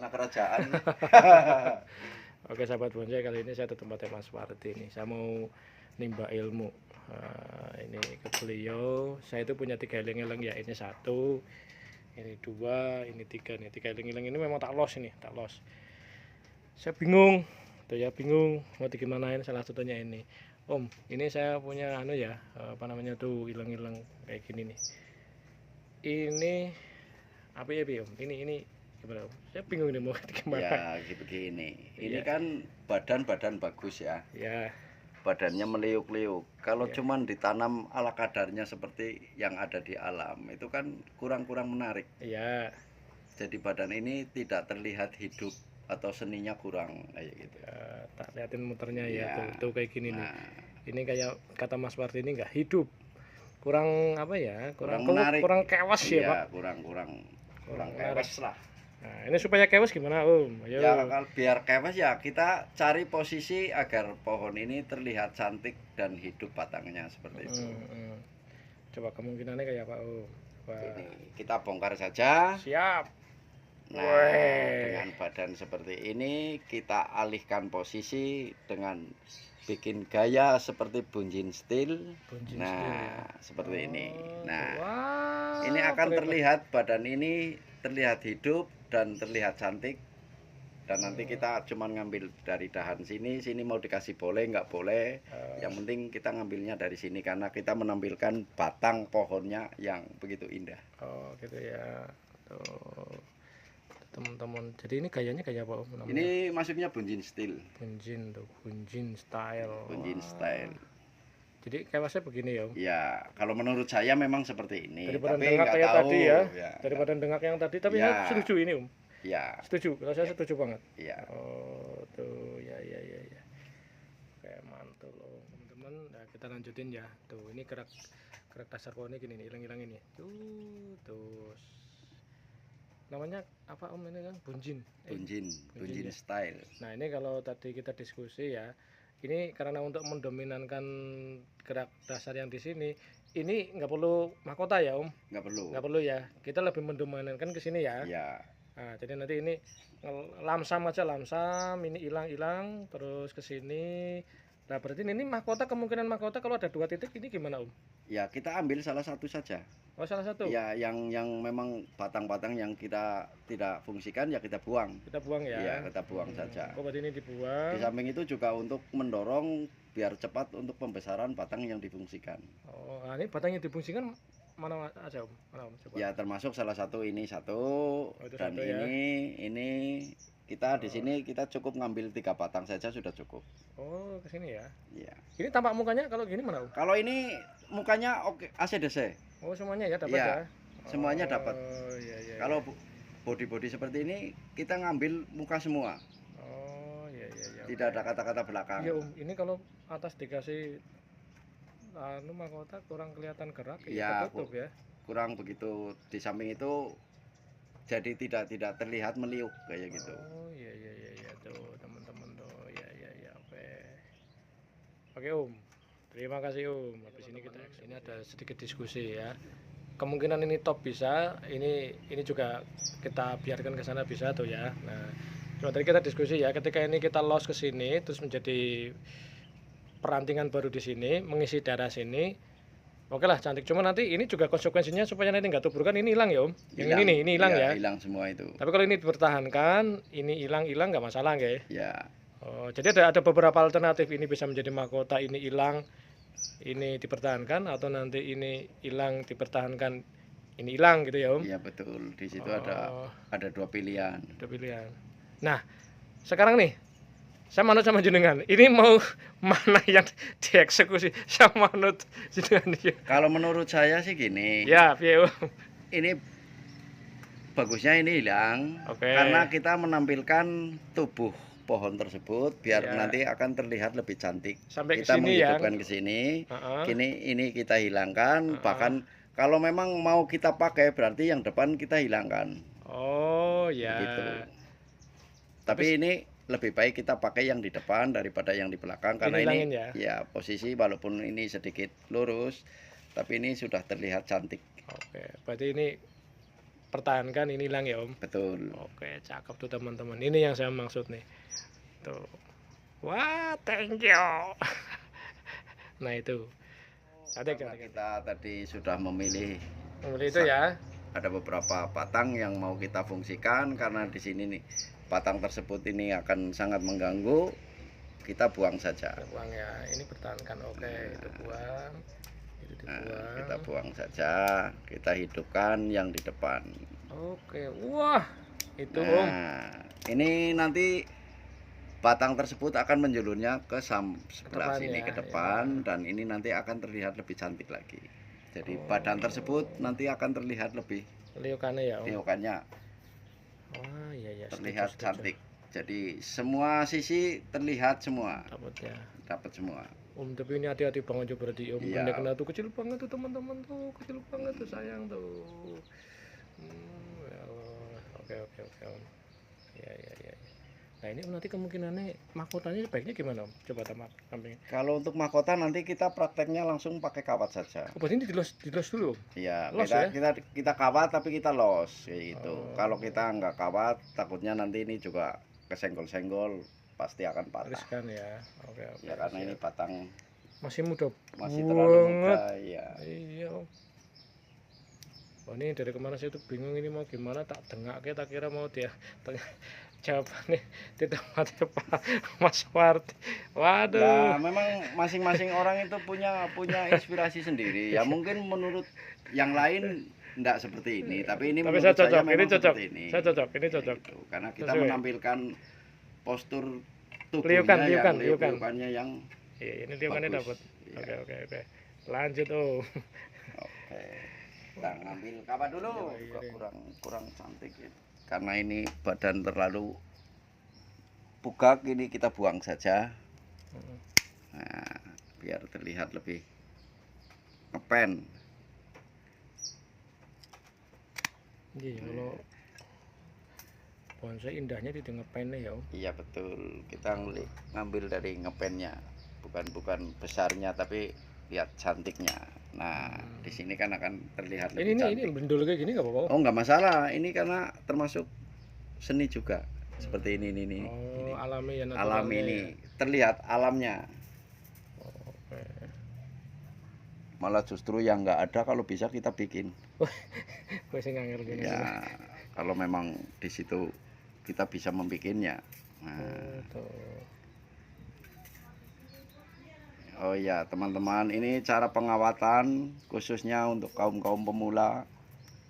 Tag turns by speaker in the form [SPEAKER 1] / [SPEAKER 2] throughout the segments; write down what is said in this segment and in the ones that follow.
[SPEAKER 1] istana kerajaan.
[SPEAKER 2] Oke sahabat bonsai, kali ini saya di tempatnya Mas Wardi ini. Saya mau nimba ilmu. Ini ke beliau. Saya itu punya 3 eling-eling ya. Ini 1, ini 2, ini 3 nih. 3 eling-eling ini memang tak los ini, tak los. Saya bingung, tuh ya bingung mau digimanain. Salah satunya ini. Om, ini saya punya anu ya, apa namanya tuh ilang-ilang kayak gini nih. Ini apa ya, Om? Ini gimana, Om? Saya bingung ini mau gimana.
[SPEAKER 1] Ya begini. Ini
[SPEAKER 2] Iya.
[SPEAKER 1] kan badan bagus ya.
[SPEAKER 2] Ya,
[SPEAKER 1] Badannya meliuk-liuk. Kalau
[SPEAKER 2] Iya.
[SPEAKER 1] cuman ditanam ala kadarnya seperti yang ada di alam, itu kan kurang-kurang menarik.
[SPEAKER 2] iya.
[SPEAKER 1] Jadi badan ini tidak terlihat hidup atau seninya kurang kayak gitu.
[SPEAKER 2] Ya, tak liatin muternya ya,
[SPEAKER 1] Iya.
[SPEAKER 2] tuh kayak gini nih.
[SPEAKER 1] Nah,
[SPEAKER 2] Ini kayak kata Mas Wardi ini nggak hidup, kurang apa ya,
[SPEAKER 1] kurang menarik.
[SPEAKER 2] kurang kewas ya Pak.
[SPEAKER 1] Iya, kurang
[SPEAKER 2] Kurang
[SPEAKER 1] kewas lah.
[SPEAKER 2] Nah, ini supaya kewas gimana Om? Ayo.
[SPEAKER 1] Ya kalau biar kewas ya kita cari posisi agar pohon ini terlihat cantik dan hidup batangnya seperti itu.
[SPEAKER 2] Coba kemungkinannya kayak apa Om? Coba.
[SPEAKER 1] Ini kita bongkar saja.
[SPEAKER 2] Siap.
[SPEAKER 1] Nah,
[SPEAKER 2] Weh.
[SPEAKER 1] dengan badan seperti ini kita alihkan posisi dengan bikin gaya seperti bunjin steel.
[SPEAKER 2] Bunjin
[SPEAKER 1] Nah,
[SPEAKER 2] steel ya.
[SPEAKER 1] seperti ini. Nah,
[SPEAKER 2] Wah,
[SPEAKER 1] ini akan
[SPEAKER 2] keren.
[SPEAKER 1] terlihat badan ini terlihat hidup dan terlihat cantik. Dan nanti kita cuman ngambil dari dahan sini mau dikasih boleh nggak boleh. Yang penting kita ngambilnya dari sini karena kita menampilkan batang pohonnya yang begitu indah.
[SPEAKER 2] Oh gitu ya. Tuh teman-teman. Jadi ini gayanya kayak apa Om? Namanya?
[SPEAKER 1] Ini masuknya bunjin steel.
[SPEAKER 2] Bunjin tuh, bunjin style.
[SPEAKER 1] Bunjin
[SPEAKER 2] Wah.
[SPEAKER 1] style.
[SPEAKER 2] Jadi kewasnya begini ya Om.
[SPEAKER 1] Ya, kalau menurut saya memang seperti ini.
[SPEAKER 2] Daripada
[SPEAKER 1] Tapi
[SPEAKER 2] dengak
[SPEAKER 1] nggak
[SPEAKER 2] kayak
[SPEAKER 1] tahu.
[SPEAKER 2] tadi ya.
[SPEAKER 1] Ya,
[SPEAKER 2] Daripada dengak yang tadi, tapi
[SPEAKER 1] Ya.
[SPEAKER 2] saya setuju ini Om.
[SPEAKER 1] ya,
[SPEAKER 2] Setuju, kalau saya setuju banget.
[SPEAKER 1] ya.
[SPEAKER 2] Oh tuh, ya. Oke mantul Om, teman-teman. Nah kita lanjutin ya. Tuh ini gerak dasar pohonnya gini nih, hilang-hilang ini. Tuh. Namanya apa Om ini kan? Bunjin.
[SPEAKER 1] Bunjin style.
[SPEAKER 2] Nah ini kalau tadi kita diskusi ya, ini karena untuk mendominankan gerak dasar yang di sini, ini nggak perlu mahkota ya Om,
[SPEAKER 1] Nggak perlu.
[SPEAKER 2] nggak perlu ya. Kita lebih mendominankan ke sini ya.
[SPEAKER 1] Ya,
[SPEAKER 2] Nah, jadi nanti ini lamsam aja, ini hilang, terus ke sini. Nah berarti ini mahkota, kemungkinan mahkota kalau ada 2 titik ini gimana Om?
[SPEAKER 1] ya kita ambil salah satu saja.
[SPEAKER 2] Oh salah satu.
[SPEAKER 1] Ya, yang memang batang-batang yang kita tidak fungsikan ya kita buang.
[SPEAKER 2] Kita buang ya.
[SPEAKER 1] Ya, kita buang saja.
[SPEAKER 2] Oh berarti ini dibuang.
[SPEAKER 1] Di samping itu juga untuk mendorong biar cepat untuk pembesaran batang yang difungsikan.
[SPEAKER 2] Oh, nah ini batang yang difungsikan mana aja Om? Mana Om? Coba.
[SPEAKER 1] Ya, termasuk salah satu ini satu
[SPEAKER 2] itu
[SPEAKER 1] dan
[SPEAKER 2] satu ya.
[SPEAKER 1] ini kita di sini kita cukup ngambil 3 batang saja sudah cukup.
[SPEAKER 2] Oh ke sini ya.
[SPEAKER 1] Ya.
[SPEAKER 2] Ini tampak mukanya kalau gini mana Om?
[SPEAKER 1] Kalau ini mukanya oke ACDC.
[SPEAKER 2] Oh semuanya ya dapat
[SPEAKER 1] Ya,
[SPEAKER 2] ya.
[SPEAKER 1] semuanya dapat.
[SPEAKER 2] Oh iya.
[SPEAKER 1] Kalau body seperti ini kita ngambil muka semua.
[SPEAKER 2] Oh iya.
[SPEAKER 1] Tidak ada kata-kata belakang.
[SPEAKER 2] Iya Om, ini kalau atas dikasih anu mahkota kurang kelihatan gerak
[SPEAKER 1] Ya,
[SPEAKER 2] ketutup ya.
[SPEAKER 1] kurang begitu. Di samping itu jadi tidak terlihat meliuk kayak gitu.
[SPEAKER 2] Oh iya tuh teman-teman tuh. Ya oke. Oke Om. Terima kasih Om. Habis ini ada sedikit diskusi ya. Kemungkinan ini top bisa, ini juga kita biarkan ke sana bisa tuh ya. Nah, cuma tadi kita diskusi ya, ketika ini kita los ke sini terus menjadi perantingan baru di sini, mengisi daerah sini. Oke lah cantik, cuma nanti ini juga konsekuensinya supaya nanti nggak tuburukan ini hilang ya Om. Yang ini hilang ya.
[SPEAKER 1] Hilang semua itu.
[SPEAKER 2] Tapi kalau ini dipertahankan, ini hilang nggak masalah nggak?
[SPEAKER 1] Ya.
[SPEAKER 2] Oh, jadi ada beberapa alternatif, ini bisa menjadi mahkota, ini hilang, ini dipertahankan, atau nanti ini hilang dipertahankan, ini hilang gitu ya Om.
[SPEAKER 1] Iya betul. Di situ ada 2 pilihan.
[SPEAKER 2] Ada pilihan. Nah, sekarang nih saya manut sama jenengan. Ini mau mana yang dieksekusi? Saya manut jenengan ya.
[SPEAKER 1] Kalau menurut saya sih gini.
[SPEAKER 2] Ya, piye Om?
[SPEAKER 1] Ini bagusnya ini hilang.
[SPEAKER 2] Oke.
[SPEAKER 1] Karena kita menampilkan tubuh pohon tersebut biar
[SPEAKER 2] Ya.
[SPEAKER 1] nanti akan terlihat lebih cantik.
[SPEAKER 2] Sampai
[SPEAKER 1] Kita
[SPEAKER 2] ke sini ya.
[SPEAKER 1] menghidupkan ke sini.
[SPEAKER 2] Heeh.
[SPEAKER 1] Ini kita hilangkan. Bahkan kalau memang mau kita pakai berarti yang depan kita hilangkan.
[SPEAKER 2] Oh ya.
[SPEAKER 1] Gitu. Tapi ini lebih baik kita pakai yang di depan daripada yang di belakang karena ini ya posisi walaupun ini sedikit lurus tapi ini sudah terlihat cantik.
[SPEAKER 2] Oke, berarti ini pertahankan ini hilang ya Om.
[SPEAKER 1] Betul.
[SPEAKER 2] Oke, cakep tuh teman-teman. Ini yang saya maksud nih. Tuh. Wah, thank you. Nah itu.
[SPEAKER 1] Karena kita tadi sudah memilih
[SPEAKER 2] Itu ya.
[SPEAKER 1] ada beberapa batang yang mau kita fungsikan, karena di sini nih batang tersebut ini akan sangat mengganggu, kita buang saja.
[SPEAKER 2] Buang ya. Ini pertahankan. Oke, itu buang. Itu dibuang.
[SPEAKER 1] Kita buang saja, kita hidupkan yang di depan.
[SPEAKER 2] Oke. Wah, itu Om.
[SPEAKER 1] Ini nanti batang tersebut akan menjulurnya ke sebelah
[SPEAKER 2] Depan
[SPEAKER 1] sini
[SPEAKER 2] ya,
[SPEAKER 1] ke depan, dan ini nanti akan terlihat lebih cantik lagi. Jadi badan tersebut nanti akan terlihat lebih
[SPEAKER 2] Liokannya ya Om.
[SPEAKER 1] liokannya
[SPEAKER 2] Wah, iya ya.
[SPEAKER 1] terlihat cantik. Jadi semua sisi terlihat semua.
[SPEAKER 2] Dapat ya.
[SPEAKER 1] Dapat semua.
[SPEAKER 2] Om, tapi ini hati-hati banget juga berarti Om.
[SPEAKER 1] Iya.
[SPEAKER 2] Benda kena tuh kecil banget tuh teman-teman tuh, kecil banget tuh sayang tuh. Ya Allah. Oke Om. Ya. Nah ini nanti kemungkinannya mahkotanya sebaiknya gimana Om? Coba tamak samping.
[SPEAKER 1] Kalau untuk mahkota nanti kita prakteknya langsung pakai kawat saja.
[SPEAKER 2] Oh, berarti ini dilos dulu Om?
[SPEAKER 1] Iya,
[SPEAKER 2] Los
[SPEAKER 1] kita kawat tapi kita los kayak gitu.
[SPEAKER 2] Oh.
[SPEAKER 1] Kalau kita nggak kawat, takutnya nanti ini juga kesenggol-senggol, pasti akan patah.
[SPEAKER 2] Riskan ya. Oke.
[SPEAKER 1] Ya karena ini batang
[SPEAKER 2] masih muda
[SPEAKER 1] masih terlalu
[SPEAKER 2] banget.
[SPEAKER 1] muda, ya.
[SPEAKER 2] Iya Om. Oh ini dari kemarin saya tuh bingung ini mau gimana, tak dengak tak kira mau dia jawabannya di tempatnya Pak Mas Warti. Waduh.
[SPEAKER 1] Ya memang masing-masing orang itu punya inspirasi sendiri. Ya mungkin menurut yang lain enggak seperti ini, tapi ini menurut
[SPEAKER 2] saya
[SPEAKER 1] saya
[SPEAKER 2] cocok,
[SPEAKER 1] memang
[SPEAKER 2] ini cocok.
[SPEAKER 1] seperti ini.
[SPEAKER 2] Saya cocok, ini
[SPEAKER 1] Ya,
[SPEAKER 2] cocok.
[SPEAKER 1] gitu. Karena kita
[SPEAKER 2] Sesuai.
[SPEAKER 1] menampilkan postur tubuhnya liukannya yang
[SPEAKER 2] Iya, ini liokannya
[SPEAKER 1] bagus.
[SPEAKER 2] dapat.
[SPEAKER 1] Iya.
[SPEAKER 2] Oke. Lanjut Om.
[SPEAKER 1] Oke. Kita ngambil kapas dulu.
[SPEAKER 2] Iya.
[SPEAKER 1] Kurang cantik gitu. Karena ini badan terlalu bugak, ini kita buang saja. Nah, biar terlihat lebih ngepen.
[SPEAKER 2] Iya, kalau bonsai indahnya di ngepennya ya Om.
[SPEAKER 1] Iya betul. Kita ngambil dari ngepennya, bukan besarnya, tapi lihat cantiknya. Nah, di sini kan akan terlihat lebih cantik.
[SPEAKER 2] Ini bendul kayak gini nggak apa-apa Om?
[SPEAKER 1] Oh, nggak masalah. Ini karena termasuk seni juga. Seperti ini.
[SPEAKER 2] Oh, alami ya,
[SPEAKER 1] Alami ini terlihat alamnya.
[SPEAKER 2] Oke.
[SPEAKER 1] Malah justru yang nggak ada kalau bisa kita bikin.
[SPEAKER 2] Wes ngangel gini.
[SPEAKER 1] Ya, kalau memang di situ kita bisa membikinnya. Nah, oh ya teman-teman, ini cara pengawatan khususnya untuk kaum pemula.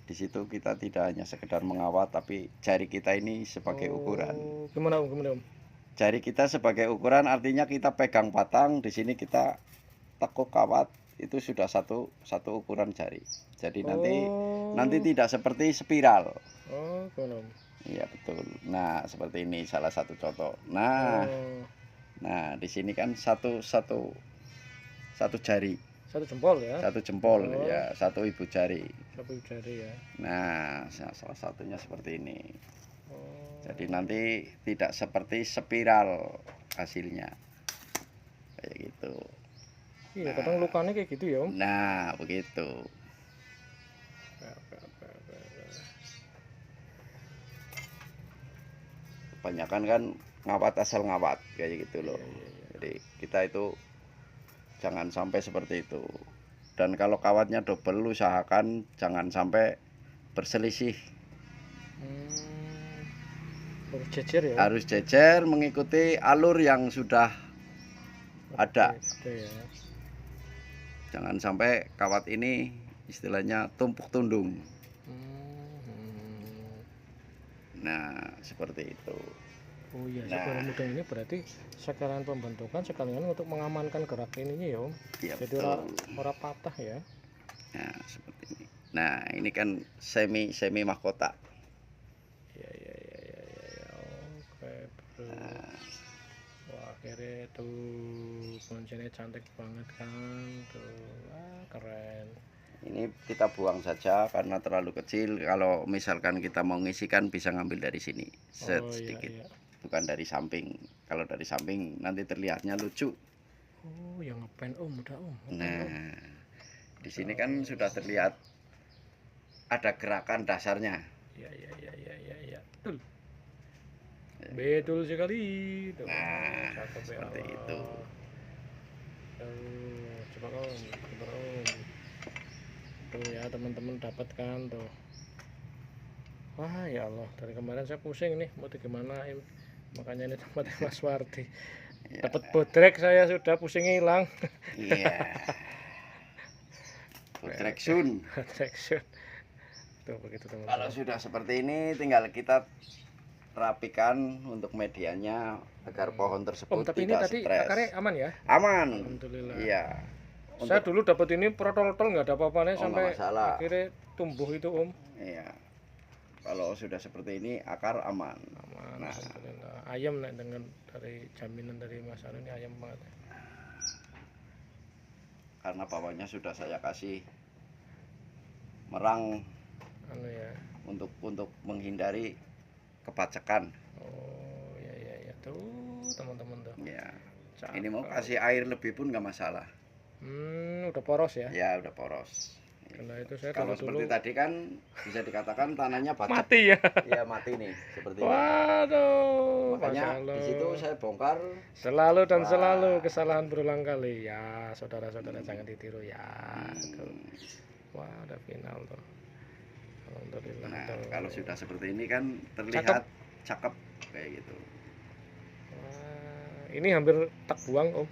[SPEAKER 1] Di situ kita tidak hanya sekedar mengawat, tapi jari kita ini sebagai ukuran.
[SPEAKER 2] Gimana Om?
[SPEAKER 1] Jari kita sebagai ukuran artinya kita pegang batang, di sini kita tekuk kawat, itu sudah satu ukuran jari. Jadi nanti tidak seperti spiral.
[SPEAKER 2] Oh, gimana Om?
[SPEAKER 1] Iya betul. Nah seperti ini salah satu contoh. Nah di sini kan satu jari.
[SPEAKER 2] Satu jempol ya?
[SPEAKER 1] Satu jempol ya, satu ibu jari.
[SPEAKER 2] Satu jari ya.
[SPEAKER 1] Nah salah satunya seperti ini. Jadi nanti tidak seperti spiral hasilnya kayak gitu.
[SPEAKER 2] Iya, kadang lukanya kayak gitu ya Om.
[SPEAKER 1] Nah begitu. Kebanyakan kan ngawat asal ngawat kayak gitu loh. Jadi kita itu jangan sampai seperti itu. Dan kalau kawatnya double, usahakan jangan sampai berselisih.
[SPEAKER 2] Harus jejer ya?
[SPEAKER 1] Harus jejer mengikuti alur yang sudah ada.
[SPEAKER 2] Ya.
[SPEAKER 1] Jangan sampai kawat ini istilahnya tumpuk tundung. Nah seperti itu.
[SPEAKER 2] Oh iya, sekarang mudeng ini berarti sekalian pembentukan, sekalian untuk mengamankan gerak ininya ya Om.
[SPEAKER 1] Ya,
[SPEAKER 2] jadi ora patah ya.
[SPEAKER 1] Nah seperti ini. Nah ini kan semi mahkota.
[SPEAKER 2] Ya. Oke bro. Wah akhirnya tuh kuncinya cantik banget kan tuh. Wah keren.
[SPEAKER 1] Ini kita buang saja karena terlalu kecil. Kalau misalkan kita mau ngisikan bisa ngambil dari sini sedikit.
[SPEAKER 2] Iya.
[SPEAKER 1] Bukan dari samping. Kalau dari samping nanti terlihatnya lucu.
[SPEAKER 2] Oh yang ngepen Om udah Om.
[SPEAKER 1] Nah di sini kan sudah terlihat ada gerakan dasarnya.
[SPEAKER 2] Ya, betul. Betul sekali. Tuh.
[SPEAKER 1] Nah,
[SPEAKER 2] Cakep ya
[SPEAKER 1] seperti
[SPEAKER 2] Allah.
[SPEAKER 1] itu.
[SPEAKER 2] Coba om, coba om. Tuh ya teman-teman dapatkan tuh. Wah ya Allah, dari kemarin saya pusing nih mau digimanain. Makanya ini tempatnya Mas Wardi.
[SPEAKER 1] Ya,
[SPEAKER 2] Dapat bodrek saya sudah pusing hilang.
[SPEAKER 1] iya. Bodrek sun.
[SPEAKER 2] Bodrek sun. Tuh begitu
[SPEAKER 1] Kalau
[SPEAKER 2] teman-teman.
[SPEAKER 1] sudah seperti ini tinggal kita rapikan untuk medianya agar pohon tersebut
[SPEAKER 2] Om tapi ini
[SPEAKER 1] tidak
[SPEAKER 2] tadi
[SPEAKER 1] stres.
[SPEAKER 2] akarnya aman ya?
[SPEAKER 1] Aman.
[SPEAKER 2] Alhamdulillah.
[SPEAKER 1] Iya.
[SPEAKER 2] Saya dulu dapat ini protol-tol nggak ada apa-apanya
[SPEAKER 1] Oh,
[SPEAKER 2] sampai
[SPEAKER 1] nggak masalah.
[SPEAKER 2] akhirnya tumbuh itu om.
[SPEAKER 1] Iya. Kalau sudah seperti ini akar aman.
[SPEAKER 2] Aman,
[SPEAKER 1] Nah.
[SPEAKER 2] alhamdulillah. Ayam nih dengan dari jaminan dari Mas Anu ini ayam banget.
[SPEAKER 1] Karena bawahnya sudah saya kasih merang
[SPEAKER 2] Anu ya.
[SPEAKER 1] untuk menghindari kepacekan.
[SPEAKER 2] Oh ya tuh teman-teman tuh.
[SPEAKER 1] Ya.
[SPEAKER 2] Cakep.
[SPEAKER 1] Ini mau kasih air lebih pun nggak masalah.
[SPEAKER 2] Udah poros ya.
[SPEAKER 1] Ya udah poros.
[SPEAKER 2] Karena itu saya
[SPEAKER 1] Kalau
[SPEAKER 2] dulu
[SPEAKER 1] seperti tadi kan bisa dikatakan tanahnya bacak.
[SPEAKER 2] mati ya.
[SPEAKER 1] Iya mati nih seperti ini.
[SPEAKER 2] Waduh,
[SPEAKER 1] Makanya
[SPEAKER 2] Masya Allah.
[SPEAKER 1] di situ saya bongkar.
[SPEAKER 2] Selalu dan
[SPEAKER 1] Wah.
[SPEAKER 2] selalu kesalahan berulang kali ya, saudara-saudara jangan ditiru ya. Tuh. Wah, ada final tuh. Alhamdulillah.
[SPEAKER 1] Nah
[SPEAKER 2] tuh.
[SPEAKER 1] kalau sudah seperti ini kan terlihat cakep kayak gitu.
[SPEAKER 2] Wah, ini hampir tak buang om.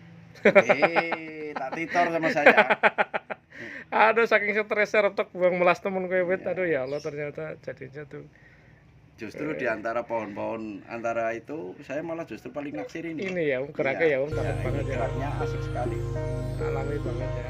[SPEAKER 1] Tak titor sama saya.
[SPEAKER 2] Aduh, saking stresnya retak buang melas temen gue wet.
[SPEAKER 1] Iya.
[SPEAKER 2] Aduh ya Allah, ternyata jadinya tuh.
[SPEAKER 1] Justru di antara pohon-pohon antara itu saya malah justru paling naksir ini.
[SPEAKER 2] Ini ya om, geraknya ya om, cakep
[SPEAKER 1] ini
[SPEAKER 2] banget ya.
[SPEAKER 1] geraknya asik sekali.
[SPEAKER 2] Alami banget ya.